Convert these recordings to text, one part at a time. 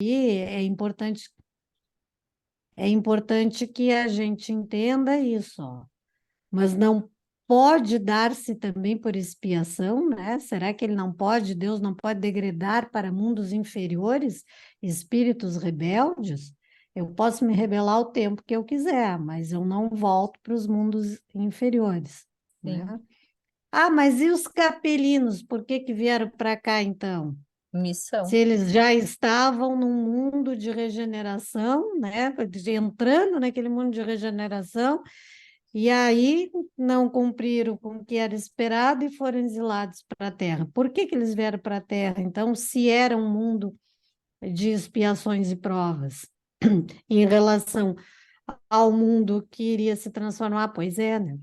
é importante que a gente entenda isso, ó. Mas não pode dar-se também por expiação, né? Será que ele não pode, Deus não pode degradar para mundos inferiores, espíritos rebeldes? Eu posso me rebelar o tempo que eu quiser, mas eu não volto para os mundos inferiores, né? Sim. Ah, mas e os capelinos? Por que que vieram para cá então? Se Missão. eles já estavam num mundo de regeneração, né? Entrando naquele mundo de regeneração, e aí não cumpriram com o que era esperado e foram exilados para a Terra. Por que que eles vieram para a Terra, então, se era um mundo de expiações e provas, em relação ao mundo que iria se transformar? Pois é, né?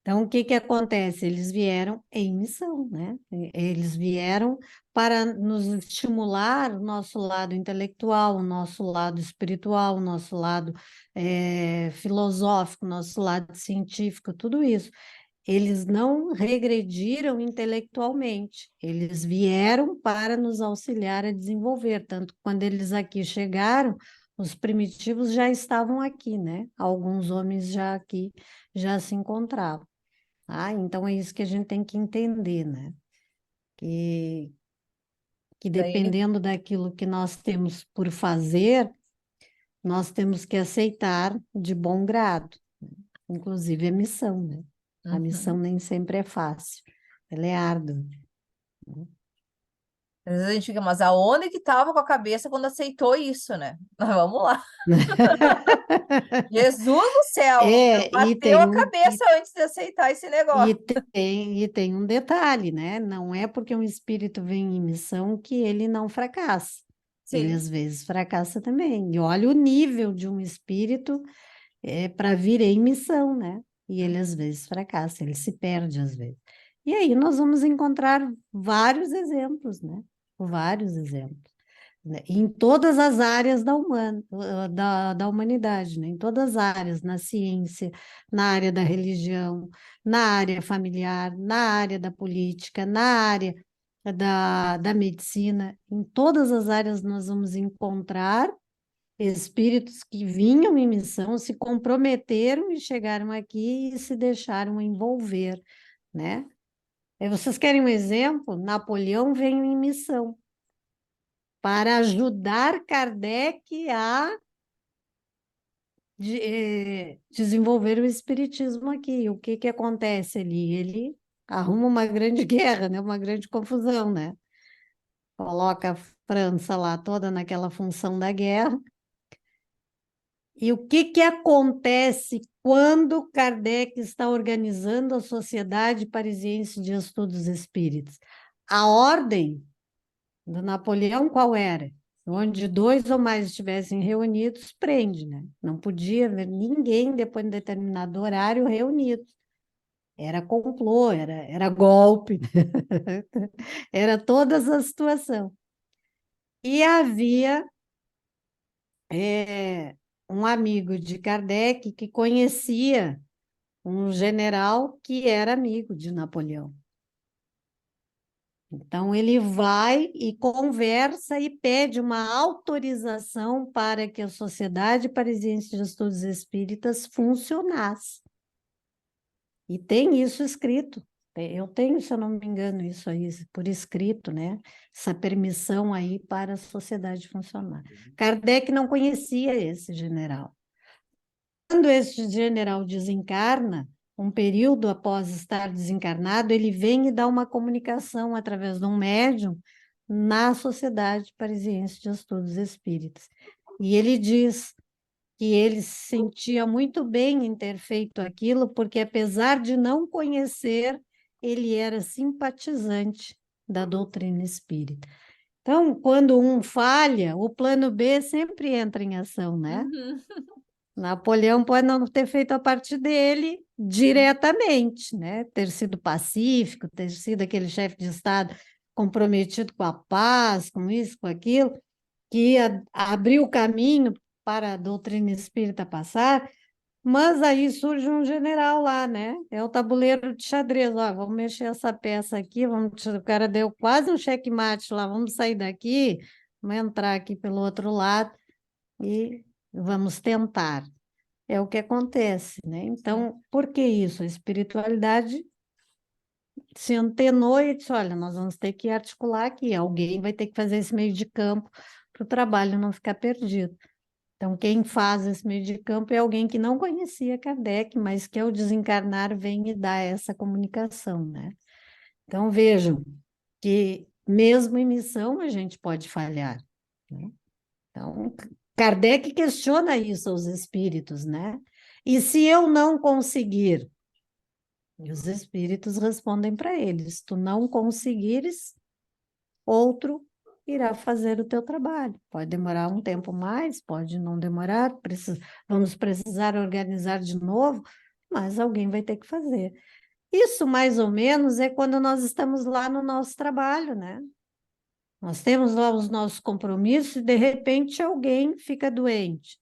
Então, o que que acontece? Eles vieram em missão, né? Eles vieram para nos estimular o nosso lado intelectual, o nosso lado espiritual, o nosso lado filosófico, o nosso lado científico, tudo isso. Eles não regrediram intelectualmente, eles vieram para nos auxiliar a desenvolver. Tanto que quando eles aqui chegaram, os primitivos já estavam aqui, né? Alguns homens já aqui já se encontravam. Ah, então é isso que a gente tem que entender, né? Que, que Daí, dependendo daquilo que nós temos por fazer, nós temos que aceitar de bom grado, inclusive a missão, né? A missão uhum. nem sempre é fácil, ela é árdua. Às vezes a gente fica, mas aonde que estava com a cabeça quando aceitou isso, né? Mas vamos lá. Jesus do céu, E bateu a cabeça antes de aceitar esse negócio. e tem um detalhe, né? Não é porque um espírito vem em missão que ele não fracassa. Ele Sim. às vezes fracassa também. E olha o nível de um espírito para vir em missão, né? E ele às vezes fracassa, ele se perde às vezes. E aí nós vamos encontrar vários exemplos, né? Vários exemplos, né? Em todas as áreas da humanidade, né? Em todas as áreas, na ciência, na área da religião, na área familiar, na área da política, na área da medicina, em todas as áreas nós vamos encontrar espíritos que vinham em missão, se comprometeram e chegaram aqui e se deixaram envolver, né? Vocês querem um exemplo? Napoleão veio em missão para ajudar Kardec a desenvolver o espiritismo aqui. O que que acontece ali? Ele arruma uma grande guerra, né? Uma grande confusão, né? Coloca a França lá toda naquela função da guerra. E o que que acontece quando Kardec está organizando a Sociedade Parisiense de Estudos Espíritas? A ordem do Napoleão qual era? Onde dois ou mais estivessem reunidos, prende, né? Não podia ver ninguém depois de um determinado horário reunido. Era complô, era golpe, era toda essa situação. E havia um amigo de Kardec que conhecia um general que era amigo de Napoleão. Então, ele vai e conversa e pede uma autorização para que a Sociedade Parisiense de Estudos Espíritas funcionasse. E tem isso escrito. Eu tenho, se eu não me engano, isso aí por escrito, né? Essa permissão aí para a sociedade funcionar. Kardec não conhecia esse general. Quando esse general desencarna, um período após estar desencarnado, ele vem e dá uma comunicação através de um médium na Sociedade Parisiense de Estudos Espíritas. E ele diz que ele se sentia muito bem em ter feito aquilo, porque apesar de não conhecer, ele era simpatizante da doutrina espírita. Então, quando um falha, o plano B sempre entra em ação, né? Uhum. Napoleão pode não ter feito a parte dele diretamente, né? Ter sido pacífico, ter sido aquele chefe de Estado comprometido com a paz, com isso, com aquilo, que abriu o caminho para a doutrina espírita passar, mas aí surge um general lá, né? É o tabuleiro de xadrez, ó, vamos mexer essa peça aqui, o cara deu quase um checkmate lá, vamos sair daqui, vamos entrar aqui pelo outro lado e vamos tentar. É o que acontece, né? Então, por que isso? A espiritualidade se antenou e disse, olha, nós vamos ter que articular aqui, alguém vai ter que fazer esse meio de campo para o trabalho não ficar perdido. Então, quem faz esse meio de campo é alguém que não conhecia Kardec, mas que ao desencarnar vem e dá essa comunicação, né? Então, vejam que mesmo em missão a gente pode falhar, né? Então, Kardec questiona isso aos espíritos, né? E se eu não conseguir? E os espíritos respondem para eles: se tu não conseguires, outro irá fazer o teu trabalho. Pode demorar um tempo mais, pode não demorar, vamos precisar organizar de novo, mas alguém vai ter que fazer. Isso, mais ou menos, é quando nós estamos lá no nosso trabalho, né? Nós temos lá os nossos compromissos e, de repente, alguém fica doente.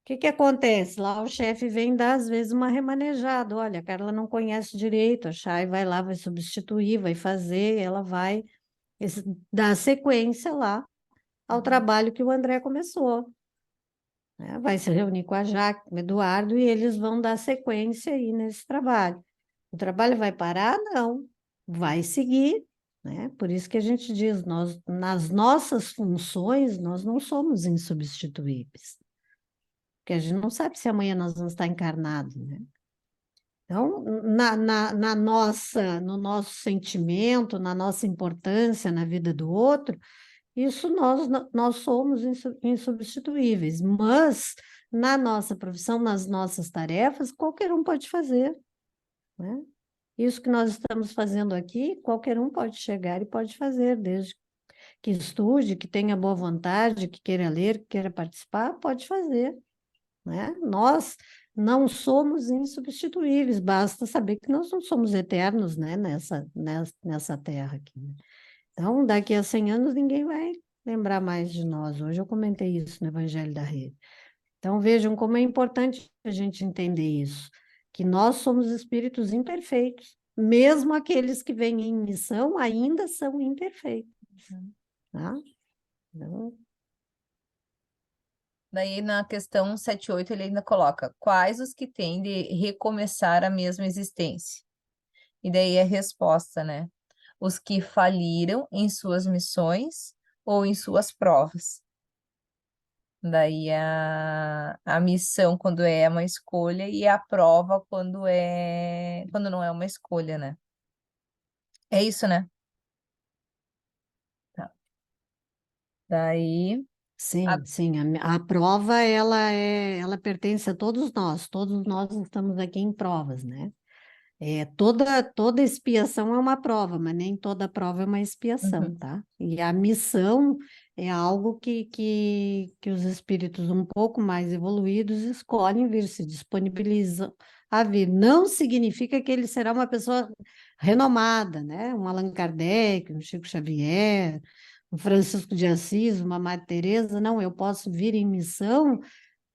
O que que acontece? Lá o chefe vem dar, às vezes, uma remanejada. Olha, a Carla não conhece direito, a Chay vai lá, vai substituir, vai fazer, ela vai dar sequência lá ao trabalho que o André começou, né? Vai se reunir com a Jaque, com o Eduardo, e eles vão dar sequência aí nesse trabalho. O trabalho vai parar? Não, vai seguir, né? Por isso que a gente diz, nós, nas nossas funções, nós não somos insubstituíveis, porque a gente não sabe se amanhã nós vamos estar encarnados, né? Então, na nossa, no nosso sentimento, na nossa importância na vida do outro, isso nós somos insubstituíveis, mas na nossa profissão, nas nossas tarefas, qualquer um pode fazer, né? Isso que nós estamos fazendo aqui, qualquer um pode chegar e pode fazer, desde que estude, que tenha boa vontade, que queira ler, que queira participar, pode fazer, né? Nós não somos insubstituíveis, basta saber que nós não somos eternos, né? Nessa terra aqui, né? Então, daqui a 100 anos, ninguém vai lembrar mais de nós. Hoje eu comentei isso no Evangelho da Rede. Então, vejam como é importante a gente entender isso, que nós somos espíritos imperfeitos. Mesmo aqueles que vêm em missão ainda são imperfeitos. Tá? Então, Daí na questão 78 ele ainda coloca: quais os que têm de recomeçar a mesma existência? E daí a resposta, né? Os que faliram em suas missões ou em suas provas. Daí a missão quando é uma escolha e a prova quando não é uma escolha, né? É isso, né? Tá. Daí, a- sim, sim, a prova ela pertence a todos nós estamos aqui em provas, né? Toda expiação é uma prova, mas nem toda prova é uma expiação, Uhum. tá? E a missão é algo que os espíritos um pouco mais evoluídos escolhem vir, se disponibilizam a vir. Não significa que ele será uma pessoa renomada, né? Um Allan Kardec, um Chico Xavier, um Francisco de Assis, uma Madre Teresa. Não, eu posso vir em missão,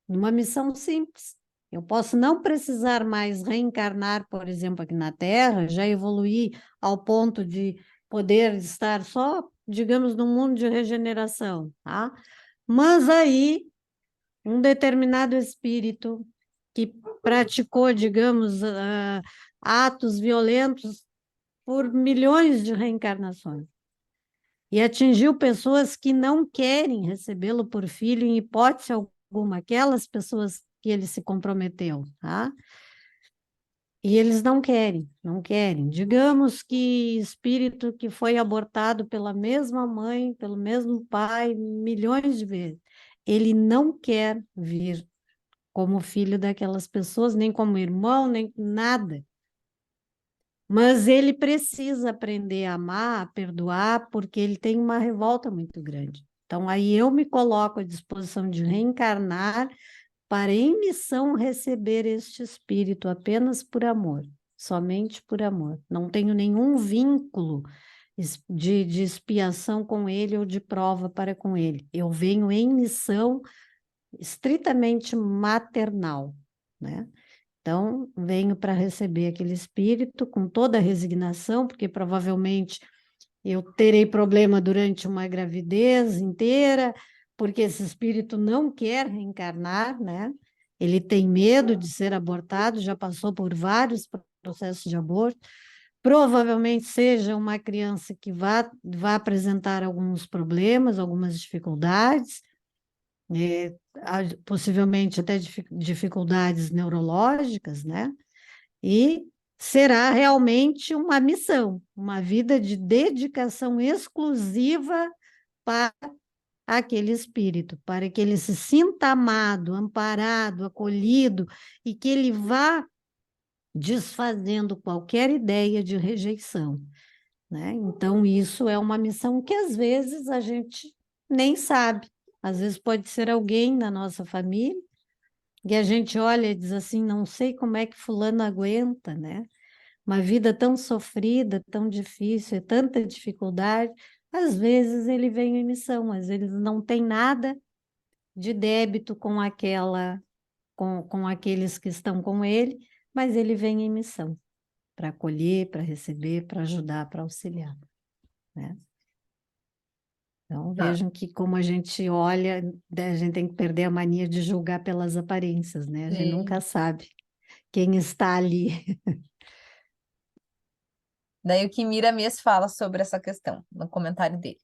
numa missão simples. Eu posso não precisar mais reencarnar, por exemplo, aqui na Terra, já evoluir ao ponto de poder estar só, digamos, no mundo de regeneração, tá? Mas aí, um determinado espírito que praticou, digamos, atos violentos por milhões de reencarnações e atingiu pessoas que não querem recebê-lo por filho em hipótese alguma, aquelas pessoas que ele se comprometeu, tá? E eles não querem, não querem. Digamos que espírito que foi abortado pela mesma mãe, pelo mesmo pai, milhões de vezes, ele não quer vir como filho daquelas pessoas, nem como irmão, nem nada. Mas ele precisa aprender a amar, a perdoar, porque ele tem uma revolta muito grande. Então, aí eu me coloco à disposição de reencarnar para, em missão, receber este espírito apenas por amor, somente por amor. Não tenho nenhum vínculo de expiação com ele ou de prova para com ele. Eu venho em missão estritamente maternal, né? Então, venho para receber aquele espírito com toda a resignação, porque provavelmente eu terei problema durante uma gravidez inteira, porque esse espírito não quer reencarnar, né? Ele tem medo de ser abortado, já passou por vários processos de aborto. Provavelmente seja uma criança que vá apresentar alguns problemas, algumas dificuldades, possivelmente até dificuldades neurológicas, né? E será realmente uma missão, uma vida de dedicação exclusiva para aquele espírito, para que ele se sinta amado, amparado, acolhido e que ele vá desfazendo qualquer ideia de rejeição, né? Então, isso é uma missão que às vezes a gente nem sabe. Às vezes pode ser alguém da nossa família e a gente olha e diz assim, não sei como é que fulano aguenta, né? Uma vida tão sofrida, tão difícil, tanta dificuldade. Às vezes ele vem em missão, às vezes não tem nada de débito com aqueles que estão com ele, mas ele vem em missão para acolher, para receber, para ajudar, para auxiliar, né? Então, Ah, vejam que como a gente olha, né, a gente tem que perder a mania de julgar pelas aparências, né? A gente sim. nunca sabe quem está ali. Daí o que Mirames fala sobre essa questão, no comentário dele.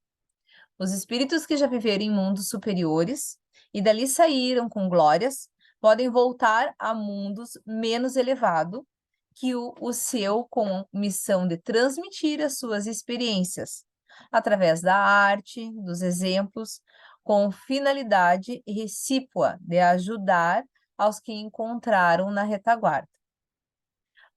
Os espíritos que já viveram em mundos superiores e dali saíram com glórias, podem voltar a mundos menos elevados que o seu, com missão de transmitir as suas experiências, através da arte, dos exemplos, com finalidade recíproca de ajudar aos que encontraram na retaguarda.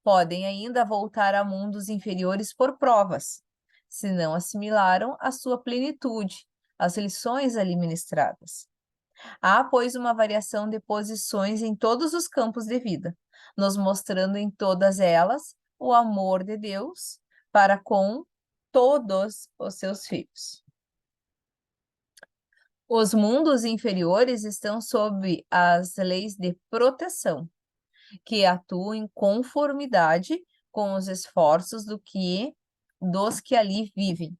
Podem ainda voltar a mundos inferiores por provas, se não assimilaram a sua plenitude, as lições ali ministradas. Há, pois, uma variação de posições em todos os campos de vida, nos mostrando em todas elas o amor de Deus para com todos os seus filhos. Os mundos inferiores estão sob as leis de proteção, que atuam em conformidade com os esforços dos que ali vivem.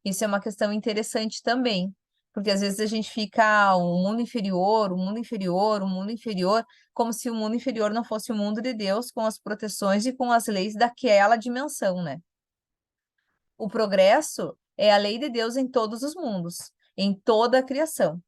Isso é uma questão interessante também, porque às vezes a gente fica, o mundo inferior, o mundo inferior, o mundo inferior, como se o mundo inferior não fosse o mundo de Deus, com as proteções e com as leis daquela dimensão, né? O progresso é a lei de Deus em todos os mundos, em toda a criação.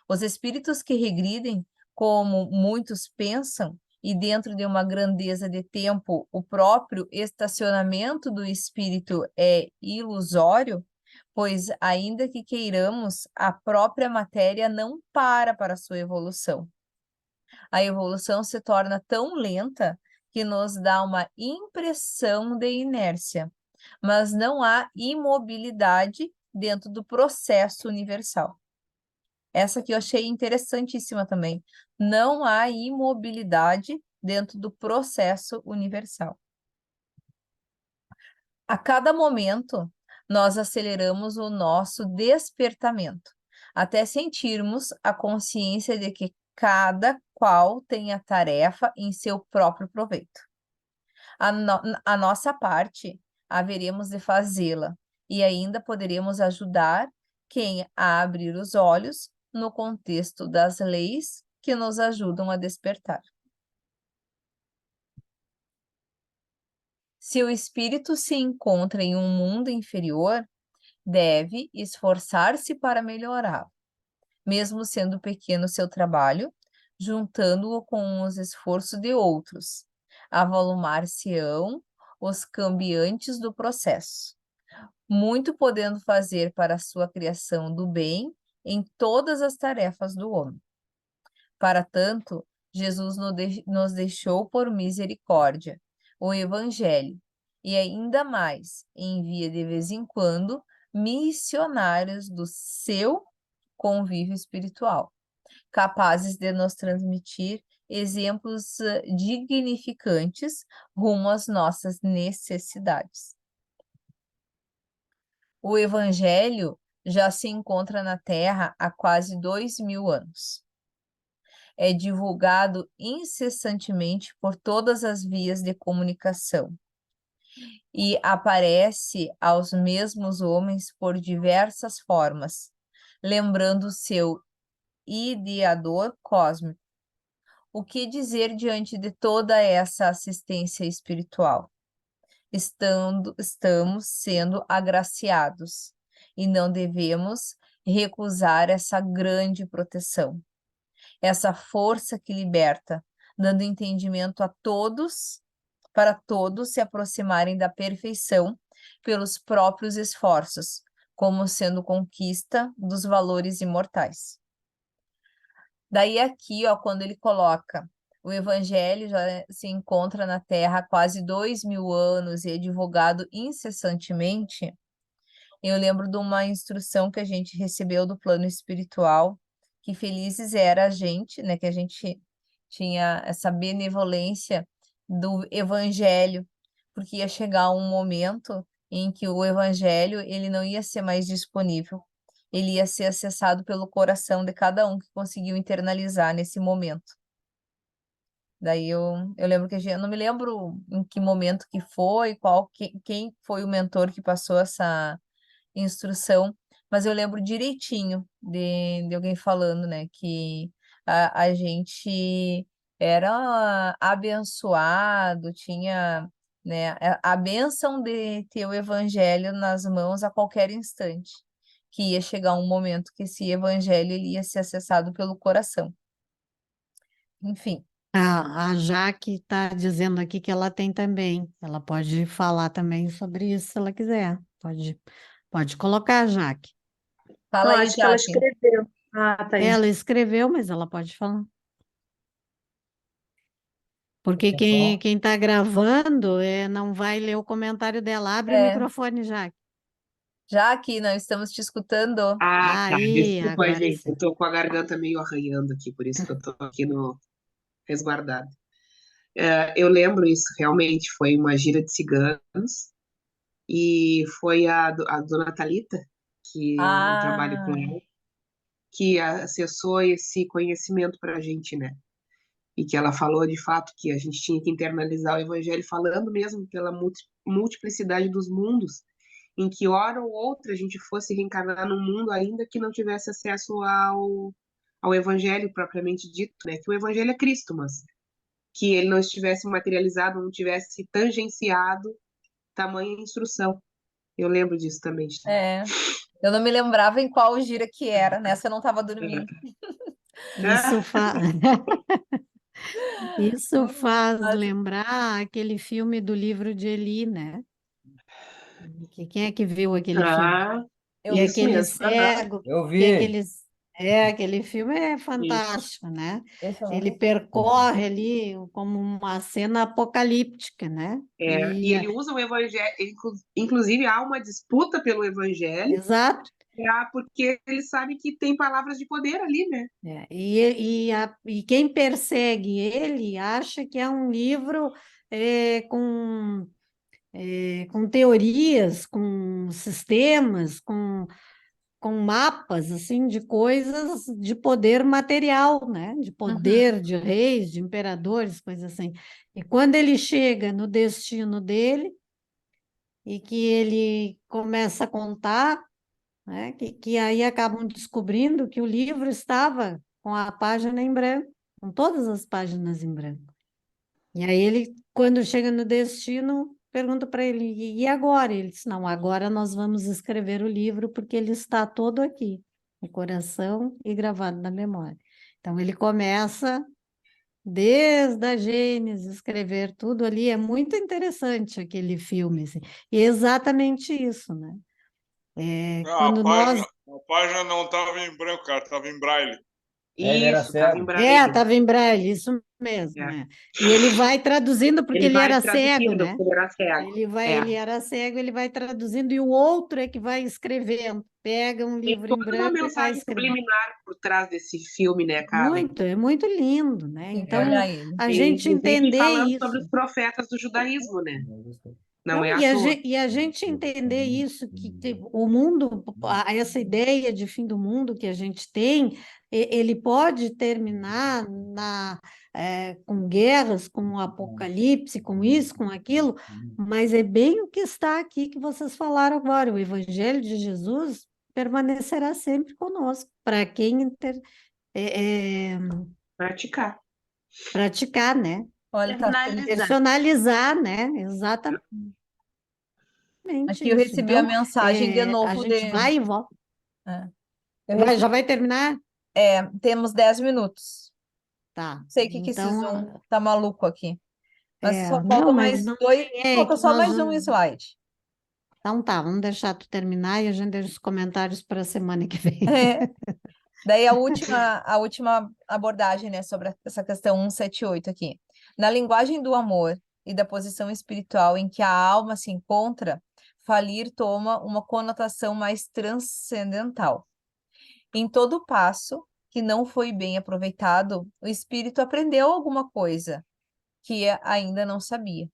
Os espíritos que regridem, como muitos pensam, e dentro de uma grandeza de tempo, o próprio estacionamento do espírito é ilusório, pois, ainda que queiramos, a própria matéria não para sua evolução. A evolução se torna tão lenta que nos dá uma impressão de inércia, mas não há imobilidade dentro do processo universal. Essa aqui eu achei interessantíssima também. Não há imobilidade dentro do processo universal. A cada momento, nós aceleramos o nosso despertamento, até sentirmos a consciência de que cada qual tem a tarefa em seu próprio proveito. A nossa parte, haveremos de fazê-la, e ainda poderemos ajudar quem a abrir os olhos no contexto das leis que nos ajudam a despertar. Se o espírito se encontra em um mundo inferior, deve esforçar-se para melhorá-lo, mesmo sendo pequeno seu trabalho, juntando-o com os esforços de outros. Avolumar-se-ão os cambiantes do processo, muito podendo fazer para a sua criação do bem em todas as tarefas do homem. Para tanto, Jesus nos deixou por misericórdia o Evangelho, e ainda mais envia de vez em quando missionários do seu convívio espiritual, capazes de nos transmitir exemplos dignificantes rumo às nossas necessidades. O Evangelho já se encontra na Terra há quase 2000 anos. É divulgado incessantemente por todas as vias de comunicação. e aparece aos mesmos homens por diversas formas, lembrando seu ideador cósmico. O que dizer diante de toda essa assistência espiritual? Estamos sendo agraciados e não devemos recusar essa grande proteção, essa força que liberta, dando entendimento a todos, para todos se aproximarem da perfeição pelos próprios esforços, como sendo conquista dos valores imortais. Daí aqui, ó, quando ele coloca o Evangelho já se encontra na Terra há quase 2000 anos e é divulgado incessantemente, eu lembro de uma instrução que a gente recebeu do plano espiritual, que felizes era a gente, né, que a gente tinha essa benevolência do Evangelho, porque ia chegar um momento em que o Evangelho ele não ia ser mais disponível, ele ia ser acessado pelo coração de cada um que conseguiu internalizar nesse momento. Daí eu lembro que eu não me lembro em que momento que foi, quem foi o mentor que passou essa instrução, mas eu lembro direitinho de alguém falando, né, que a gente era abençoado, tinha, né, a bênção de ter o evangelho nas mãos a qualquer instante, que ia chegar um momento que esse evangelho ele ia ser acessado pelo coração. Enfim. A Jaque está dizendo aqui que ela tem também. Ela pode falar também sobre isso se ela quiser. Pode colocar, Jaque. Fala Não, aí, acho que ela Jaque. escreveu. Ah, tá aí. Ela escreveu, mas ela pode falar. Porque quem está gravando não vai ler o comentário dela. Abre o É, microfone, Jaque. Jaque, não estamos te escutando. Ah, tá. Aí, Desculpa, agora gente. sim. Eu tô com a garganta meio arranhando aqui, por isso que eu tô aqui no resguardado. Eu lembro isso, realmente, foi uma gira de ciganos e foi a dona Thalita, que eu trabalho com Ah, ela, que acessou esse conhecimento para a gente, né? E que ela falou de fato que a gente tinha que internalizar o evangelho, falando mesmo pela multiplicidade dos mundos, em que hora ou outra a gente fosse reencarnar num mundo ainda que não tivesse acesso ao evangelho propriamente dito, né? Que o evangelho é Cristo, mas que ele não estivesse materializado, não tivesse tangenciado tamanha instrução. Eu lembro disso também. é. Eu não me lembrava em qual gira que era. Nessa eu não estava dormindo. Isso, isso faz Mas, lembrar aquele filme do livro de Eli, né? Quem é que viu aquele filme? Ah, eu E vi. isso aquele mesmo. Aham. cego, Eu e vi. aquele filme é Isso. fantástico, né? Esse eu não Ele vi. percorre ali como uma cena apocalíptica, né? E ele usa o evangelho, inclusive há uma disputa pelo evangelho, Exato. porque ele sabe que tem palavras de poder ali, né? E quem persegue ele acha que é um livro com teorias, com sistemas, com mapas assim de coisas de poder material, né? De Uhum. poder de reis, de imperadores, coisas assim. E quando ele chega no destino dele e que ele começa a contar, né? Que aí acabam descobrindo que o livro estava com a página em branco, com todas as páginas em branco. E aí ele, quando chega no destino, pergunta para ele, e agora? Ele disse, não, agora nós vamos escrever o livro porque ele está todo aqui, no coração e gravado na memória. Então ele começa desde a Gênesis, escrever tudo ali, é muito interessante aquele filme, assim. E é exatamente isso, né? Não, Quando nós a página não estava em branco, cara, estava em braille. Ele era Isso, estava em cego. Braille. estava em Braille, isso mesmo, É. né? E ele vai traduzindo porque Ele ele vai era cego, traduzindo, né? porque ele era cego. Ele era cego, ele vai traduzindo, e o outro é que vai escrevendo. Pega um Tem livro em toda uma branco e vai mensagem escrevendo. subliminar por trás desse filme, né, Carla? É muito lindo, né? Tem que É. Então, olhar ele. a Ele, gente inclusive, entender falando sobre os isso. profetas do judaísmo, né? Não Não, é à toa. e a gente entender isso, que o mundo, essa ideia de fim do mundo que a gente tem, ele pode terminar com guerras, com um apocalipse, com isso, com aquilo, mas é bem o que está aqui que vocês falaram agora. O Evangelho de Jesus permanecerá sempre conosco, para quem Praticar. praticar, né? Olha, tá Personalizar, né? Exatamente aqui eu isso. recebi a Então, mensagem de a novo gente vai e volta. É. Eu Já vai terminar? temos 10 minutos. Tá. Não sei o que esse Então, Zoom tá maluco aqui. Mas só não, falta mas mais não dois. tem, Falta que só nós mais um vamos. slide. Então tá, vamos deixar tu terminar e a gente deixa os comentários para a semana que vem. É. Daí a última abordagem, né, sobre essa questão 178 aqui. Na linguagem do amor e da posição espiritual em que a alma se encontra, falir toma uma conotação mais transcendental. Em todo passo que não foi bem aproveitado, o espírito aprendeu alguma coisa que ainda não sabia.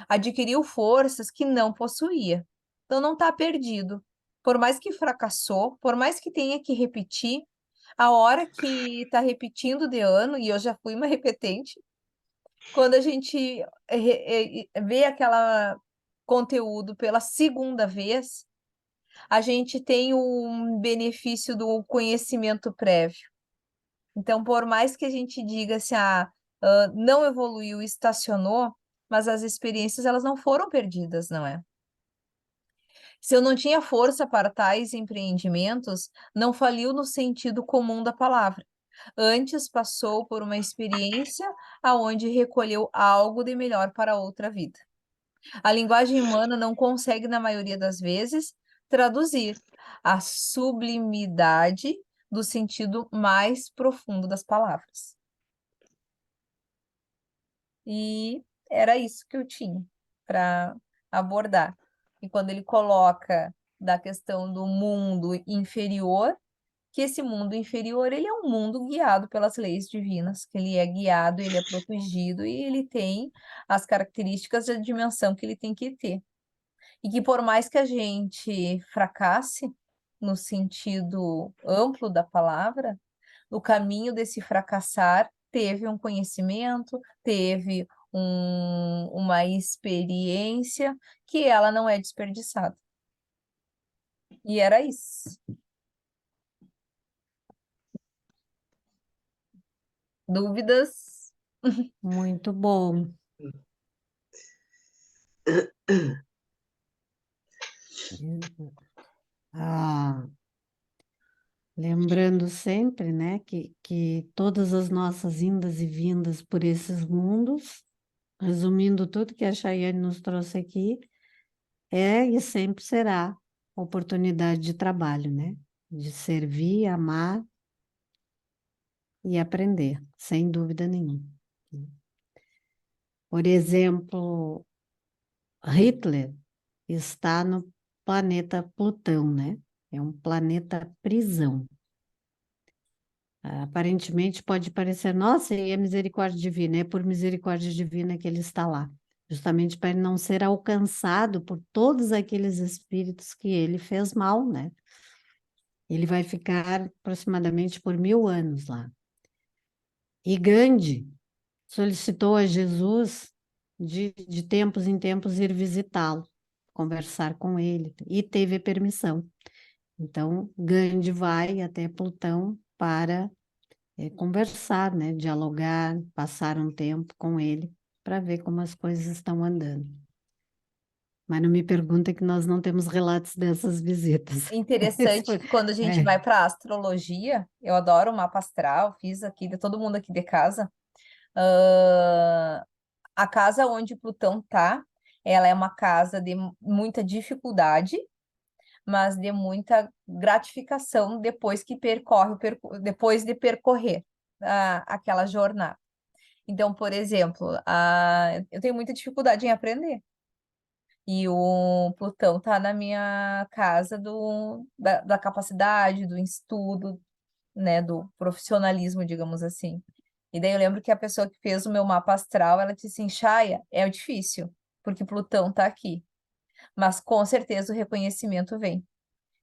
Adquiriu forças que não possuía. Então não está perdido. Por mais que fracassou, por mais que tenha que repetir, a hora que está repetindo de ano, e eu já fui uma repetente, quando a gente vê aquela conteúdo pela segunda vez, a gente tem um benefício do conhecimento prévio. Então, por mais que a gente diga assim, não evoluiu, estacionou, mas as experiências elas não foram perdidas, não é? Se eu não tinha força para tais empreendimentos, não faliu no sentido comum da palavra. Antes passou por uma experiência aonde recolheu algo de melhor para outra vida. A linguagem humana não consegue, na maioria das vezes, traduzir a sublimidade do sentido mais profundo das palavras. E era isso que eu tinha para abordar. E quando ele coloca da questão do mundo inferior, que esse mundo inferior, ele é um mundo guiado pelas leis divinas, que ele é guiado, ele é protegido e ele tem as características da dimensão que ele tem que ter. E que por mais que a gente fracasse, no sentido amplo da palavra, no caminho desse fracassar, teve um conhecimento, teve uma experiência que ela não é desperdiçada. E era isso. Dúvidas? Muito bom. Lembrando sempre, né, que todas as nossas indas e vindas por esses mundos, resumindo tudo que a Chayane nos trouxe aqui, é e sempre será oportunidade de trabalho, né? De servir, amar e aprender, sem dúvida nenhuma. Por exemplo, Hitler está no planeta Plutão, né? É um planeta prisão. Aparentemente pode parecer, nossa, e a misericórdia divina, é por misericórdia divina que ele está lá, justamente para ele não ser alcançado por todos aqueles espíritos que ele fez mal, né? Ele vai ficar aproximadamente por 1000 anos lá. E Gandhi solicitou a Jesus de tempos em tempos ir visitá-lo, conversar com ele, e teve permissão. Então, Gandhi vai até Plutão para conversar, né, dialogar, passar um tempo com ele, para ver como as coisas estão andando. Mas não me pergunta que nós não temos relatos dessas visitas. Interessante que quando a gente vai para a astrologia, eu adoro o mapa astral, fiz aqui, de todo mundo aqui de casa. A casa onde Plutão tá, ela é uma casa de muita dificuldade, mas de muita gratificação depois que depois de percorrer aquela jornada. Então, por exemplo, eu tenho muita dificuldade em aprender. E o Plutão está na minha casa da capacidade, do estudo, né, do profissionalismo, digamos assim. E daí eu lembro que a pessoa que fez o meu mapa astral, ela disse assim, Chaya, é difícil, porque Plutão está aqui. Mas com certeza o reconhecimento vem.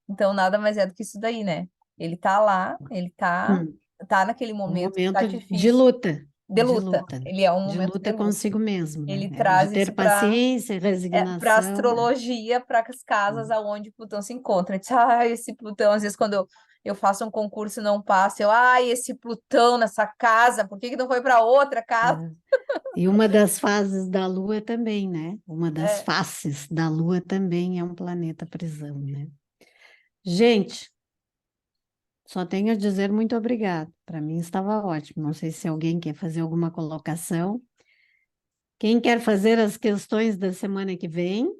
Então nada mais é do que isso daí, né? Ele tá lá, ele tá, Hum. tá naquele Um momento que tá momento de difícil, luta, de de luta. luta, Ele é um de momento de luta luta. consigo mesmo, Ele né? De traz ter isso para paciência, para resignação. astrologia, para as casas aonde Plutão se encontra. Diz, ai, esse Plutão, às vezes quando eu faço um concurso e não passo, ai, esse Plutão nessa casa, por que que não foi para outra casa? É. E uma das fases da Lua também, né? Uma das É, faces da Lua também é um planeta prisão, né? Gente, só tenho a dizer muito obrigado. Para mim estava ótimo. Não sei se alguém quer fazer alguma colocação. Quem quer fazer as questões da semana que vem?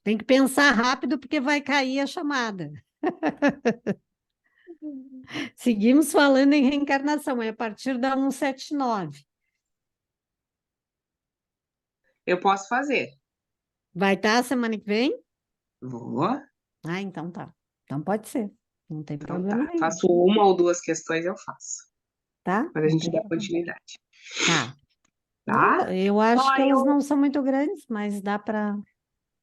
Tem que pensar rápido porque vai cair a chamada. Seguimos falando em reencarnação, é a partir da 179. Eu posso fazer. Vai estar a semana que vem? Vou. Ah, então tá. Então pode ser. Não tem Então problema tá. nenhum, Faço uma ou duas questões, eu faço. tá? Para a Não gente tem dar problema. continuidade. Tá. Tá? Eu acho Ó, que elas não são muito grandes, mas dá para.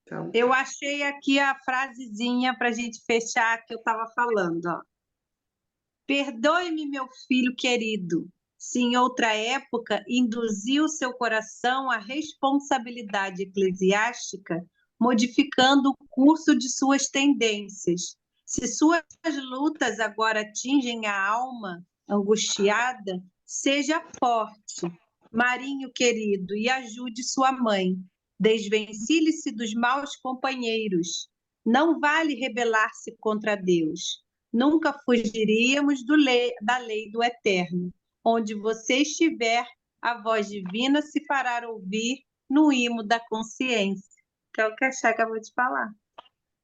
Então, eu achei aqui a frasezinha para a gente fechar que eu estava falando, ó. Perdoe-me, meu filho querido, se em outra época induziu seu coração à responsabilidade eclesiástica, modificando o curso de suas tendências. Se suas lutas agora atingem a alma angustiada, seja forte, marinho querido, e ajude sua mãe. Desvencilhe-se dos maus companheiros. Não vale rebelar-se contra Deus. Nunca fugiríamos da lei do eterno. Onde você estiver, a voz divina se fará ouvir no imo da consciência. Que é o que a Chá acabou de falar.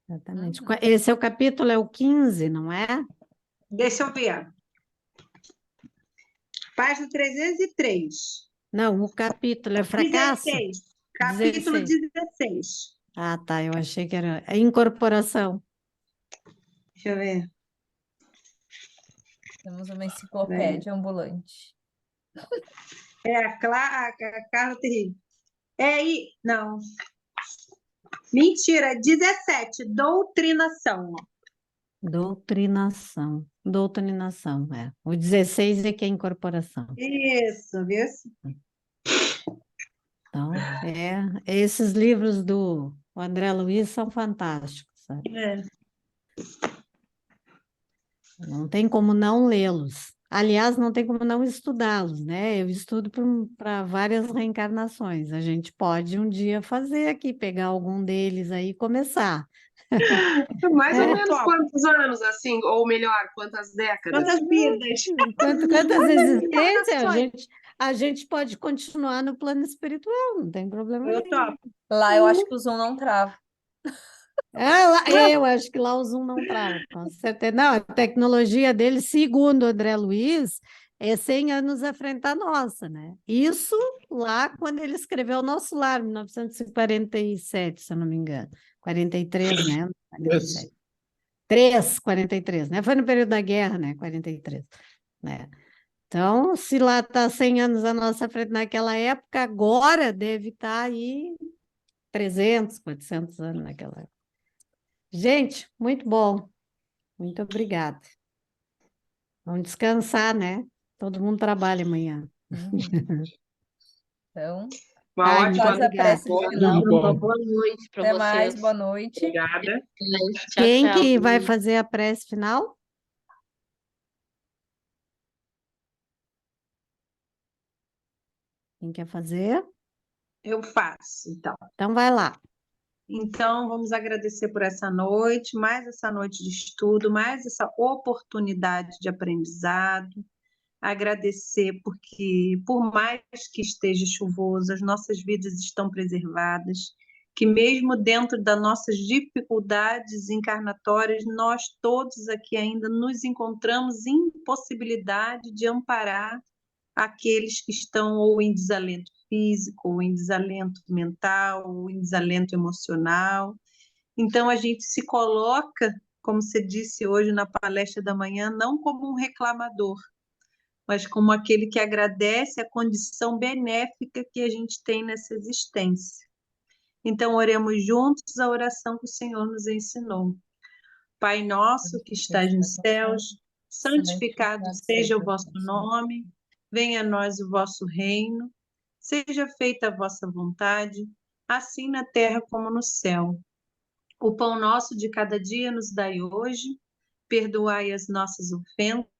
Exatamente. Esse é o capítulo, é o 15, não é? Deixa eu ver. Página 303. Não, o capítulo é fracasso? 16. Capítulo 16. 16. Ah, tá. Eu achei que era a incorporação. Deixa eu ver. temos uma enciclopédia ambulante. A Carla Terrível. Não. Mentira, 17. Doutrinação. Doutrinação. Doutrinação, é. O 16 é que é incorporação. Isso, viu? Então, esses livros do André Luiz são fantásticos, sabe? É. Não tem como não lê-los. Aliás, não tem como não estudá-los, né? Eu estudo para várias reencarnações. A gente pode um dia fazer aqui, pegar algum deles aí e começar. mais ou Eu menos topo. quantos anos, assim? Ou melhor, quantas décadas? Quantas vidas? Quantas existências a gente pode continuar no plano espiritual, não tem problema Eu nenhum. topo. Lá eu acho que o Zoom não trava. Eu acho que lá o Zoom não trava, com certeza. Não, a tecnologia dele, segundo o André Luiz, é 100 anos à frente da nossa, né? Isso lá quando ele escreveu o Nosso Lar, 1947, se eu não me engano. 43, né? 47. 43, né? Foi no período da guerra, né? 43, né? Então, se lá está 100 anos à nossa frente naquela época, agora deve estar aí 300, 400 anos naquela época. Gente, muito bom. Muito obrigada. Vamos descansar, né? Todo mundo trabalha amanhã. Então, Uma Ai, ótima faz a prece boa final. Uma boa noite para Até vocês. mais, boa noite. Obrigada. Tchau, Quem tchau. que vai fazer a prece final? Quem quer fazer? Eu faço, então. Então vai lá. Então, vamos agradecer por essa noite, mais essa noite de estudo, mais essa oportunidade de aprendizado. Agradecer porque, por mais que esteja chuvoso, as nossas vidas estão preservadas, que mesmo dentro das nossas dificuldades encarnatórias, nós todos aqui ainda nos encontramos em possibilidade de amparar aqueles que estão ou em desalento físico, ou em desalento mental, ou em desalento emocional. Então, a gente se coloca, como você disse hoje na palestra da manhã, não como um reclamador, mas como aquele que agradece a condição benéfica que a gente tem nessa existência. Então, oremos juntos a oração que o Senhor nos ensinou. Pai nosso que estás nos céus, santificado seja o vosso nome, venha a nós o vosso reino, seja feita a vossa vontade, assim na terra como no céu. O pão nosso de cada dia nos dai hoje, perdoai as nossas ofensas,